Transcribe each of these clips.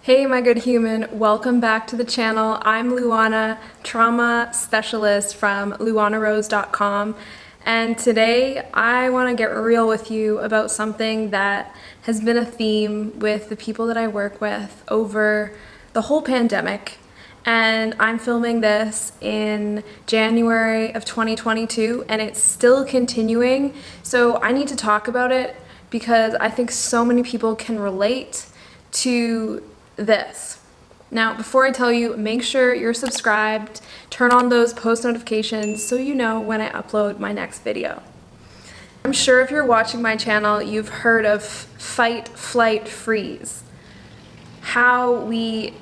Hey my good human, welcome back to the channel. I'm Luana, trauma specialist from luanarose.com, and today I want to get real with you about something that has been a theme with the people that I work with over the whole pandemic. And I'm filming this in January of 2022 and it's still continuing, so I need to talk about it because I think so many people can relate to this. Now, before I tell you, make sure you're subscribed, turn on those post notifications so you know when I upload my next video. I'm sure if you're watching my channel, you've heard of fight, flight, freeze. How we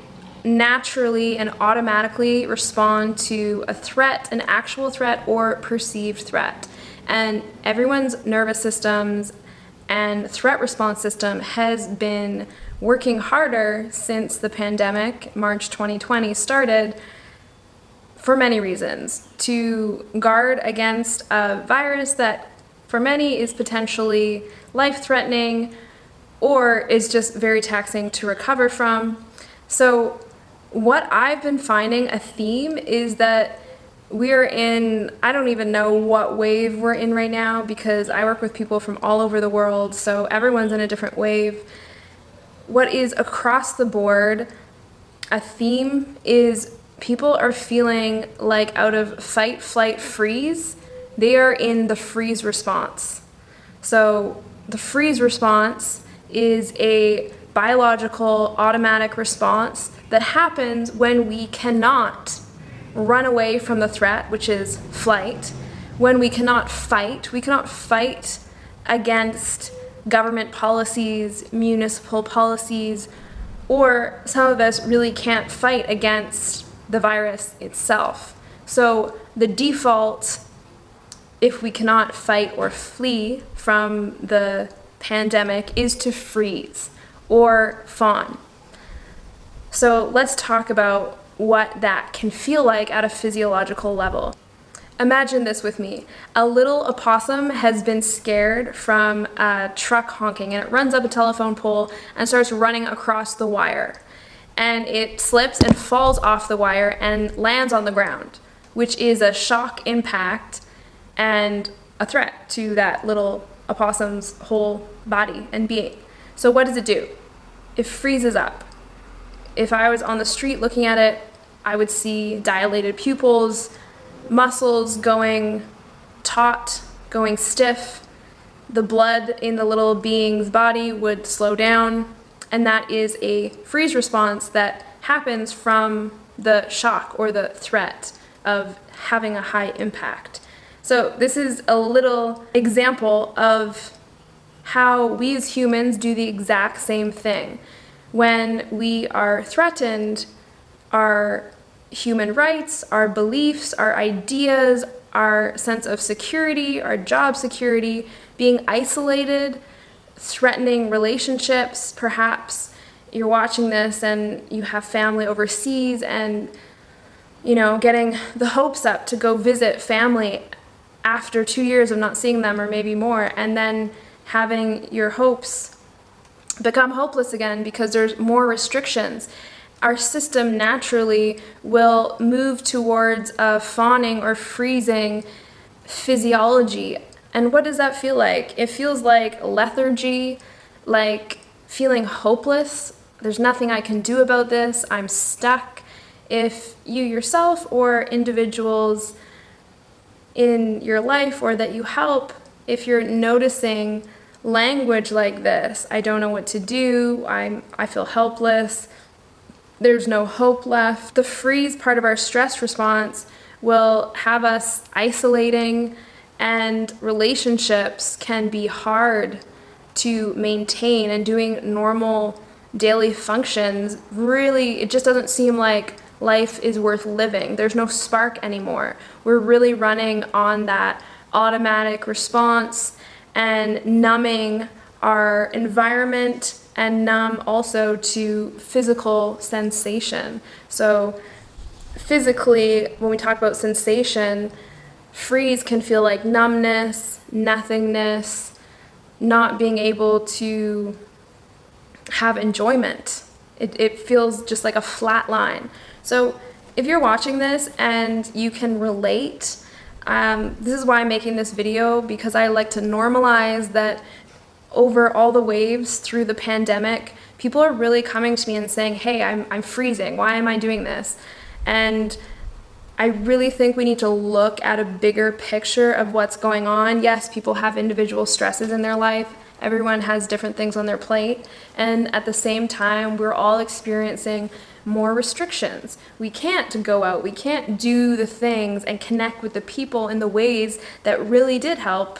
naturally and automatically respond to a threat, an actual threat or perceived threat. And everyone's nervous systems and threat response system has been working harder since the pandemic, March 2020, started for many reasons. To guard against a virus that for many is potentially life-threatening or is just very taxing to recover from. So what I've been finding a theme is that we're in, I don't even know what wave we're in right now because I work with people from all over the world, so everyone's in a different wave. What is across the board a theme is people are feeling like out of fight, flight, freeze, they are in the freeze response. So the freeze response is a biological automatic response that happens when we cannot run away from the threat, which is flight, when we cannot fight against government policies, municipal policies, or some of us really can't fight against the virus itself. So the default, if we cannot fight or flee from the pandemic, is to freeze or fawn. So let's talk about what that can feel like at a physiological level. Imagine this with me. A little opossum has been scared from a truck honking and it runs up a telephone pole and starts running across the wire. And it slips and falls off the wire and lands on the ground, which is a shock impact and a threat to that little opossum's whole body and being. So what does it do? It freezes up. If I was on the street looking at it, I would see dilated pupils, muscles going taut, going stiff. The blood in the little being's body would slow down, and that is a freeze response that happens from the shock or the threat of having a high impact. So this is a little example of how we as humans do the exact same thing. When we are threatened, our human rights, our beliefs, our ideas, our sense of security, our job security, being isolated, threatening relationships. Perhaps you're watching this and you have family overseas and, getting the hopes up to go visit family after 2 years of not seeing them or maybe more, and then having your hopes become hopeless again because there's more restrictions. Our system naturally will move towards a fawning or freezing physiology. And what does that feel like? It feels like lethargy, like feeling hopeless. There's nothing I can do about this. I'm stuck. If you yourself or individuals in your life or that you help, if you're noticing language like this, I don't know what to do, I feel helpless, there's no hope left. The freeze part of our stress response will have us isolating, and relationships can be hard to maintain, and doing normal daily functions, really, it just doesn't seem like life is worth living. There's no spark anymore. We're really running on that automatic response and numbing our environment and numb also to physical sensation. So physically, when we talk about sensation, freeze can feel like numbness, nothingness, not being able to have enjoyment It feels just like a flat line. So if you're watching this and you can relate, this is why I'm making this video, because I like to normalize that over all the waves through the pandemic, people are really coming to me and saying, hey, I'm freezing. Why am I doing this? And I really think we need to look at a bigger picture of what's going on. Yes, people have individual stresses in their life. Everyone has different things on their plate. And at the same time, we're all experiencing more restrictions. We can't go out. We can't do the things and connect with the people in the ways that really did help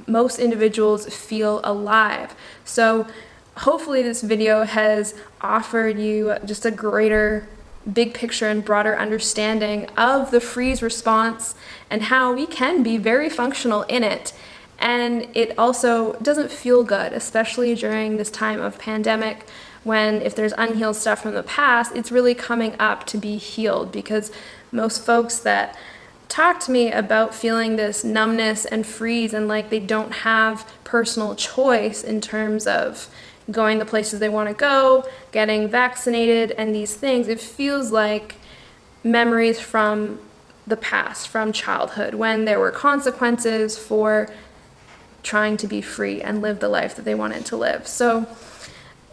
most individuals feel alive. So hopefully this video has offered you just a greater big picture and broader understanding of the freeze response and how we can be very functional in it. And it also doesn't feel good, especially during this time of pandemic, when if there's unhealed stuff from the past, it's really coming up to be healed, because most folks that talk to me about feeling this numbness and freeze and like they don't have personal choice in terms of going the places they want to go, getting vaccinated, and these things, it feels like memories from the past, from childhood, when there were consequences for trying to be free and live the life that they wanted to live. So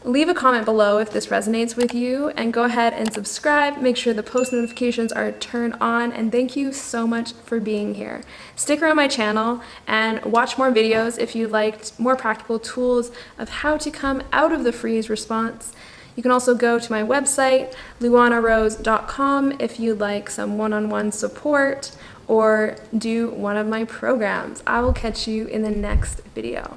leave a comment below if this resonates with you, and go ahead and subscribe. Make sure the post notifications are turned on, and thank you so much for being here. Stick around my channel and watch more videos if you liked more practical tools of how to come out of the freeze response. You can also go to my website, luanarose.com, if you'd like some one-on-one support or do one of my programs. I will catch you in the next video.